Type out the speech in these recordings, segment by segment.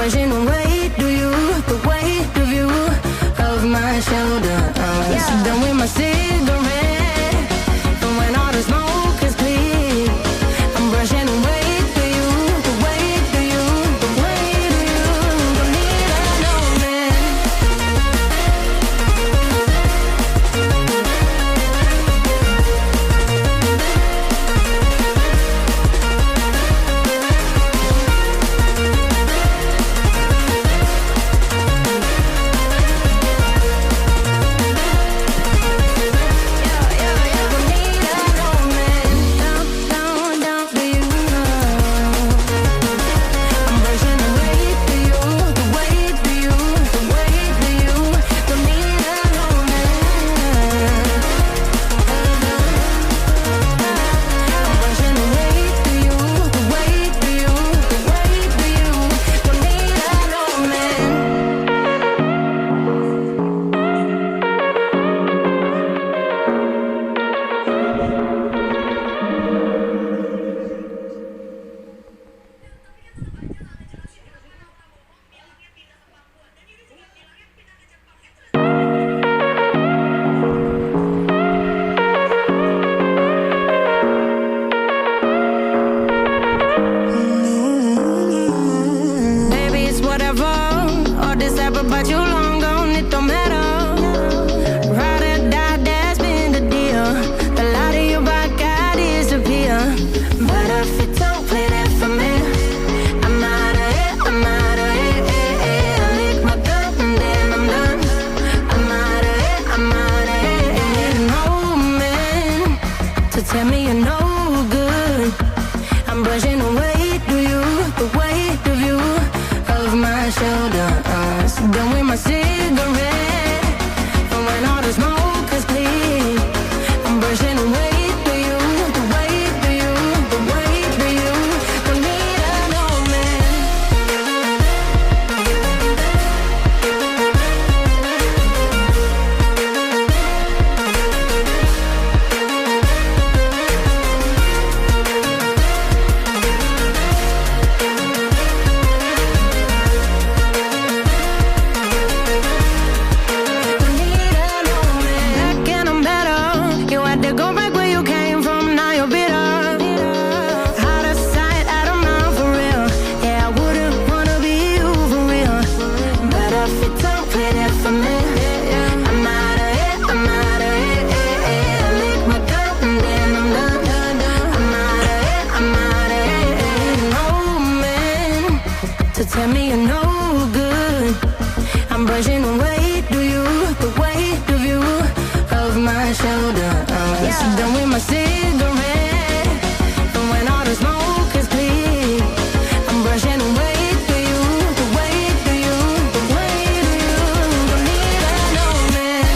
brushing away, do you, the weight of you, of my shoulders. Done with my cigarette, and when all the smoke is clear, I'm brushing away, do you, the weight, do you, the weight of you, don't need no man. Tell me you're no good. I'm brushing away, do you, the weight of you, of my shoulders. Done with my cigarette, and when all the smoke is clear, I'm brushing away, do you, the weight of you, the weight of you, don't need no man. Tell me you're no good. I'm brushing away, do you, the weight of you, of my shoulders. Done with my cigarette, and when all the smoke is clear, I'm brushing away, do you, the weight of you, the weight of you, don't need no man.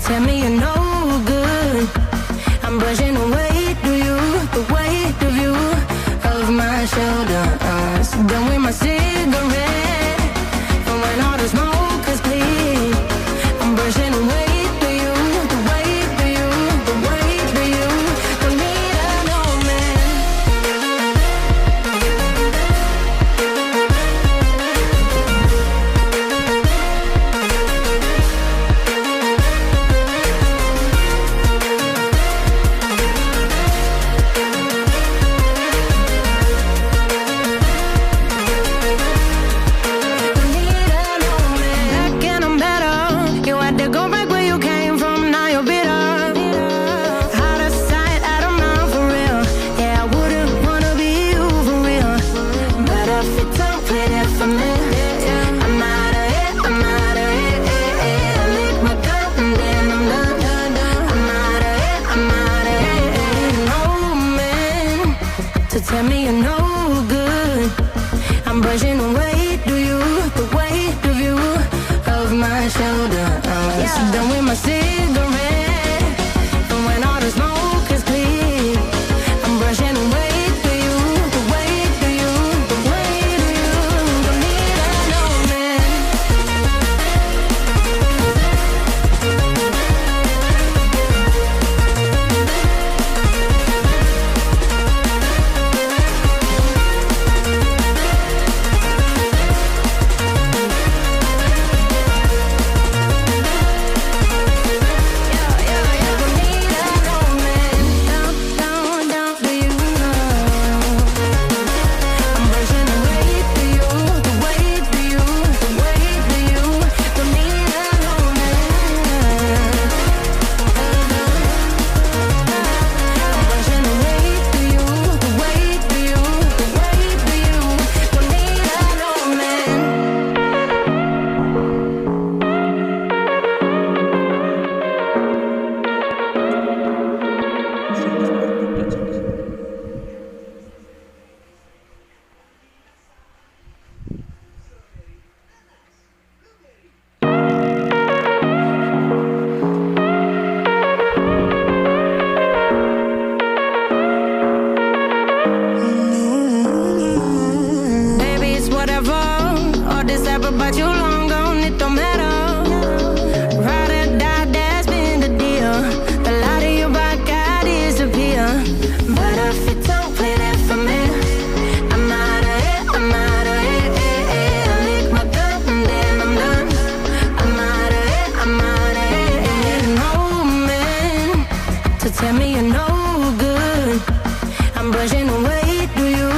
Tell me you're no good. I'm brushing away, do you, tell me you're no good. I'm brushing away, do you? The weight of you, of my shoulder. Done with my cigarette, and when all the smoke is clear, I'm brushing away for you, the weight of you, the weight of you. Don't need no man. But you long gone, it don't matter. Ride or die, that's been the deal. The light of your back, I disappear. But if you don't play that for me, I'm out of it, I'm out of it. I lick my gun and then I'm done. I'm out of it, I'm out of it. No man to tell me you're no good. I'm brushing away, do you?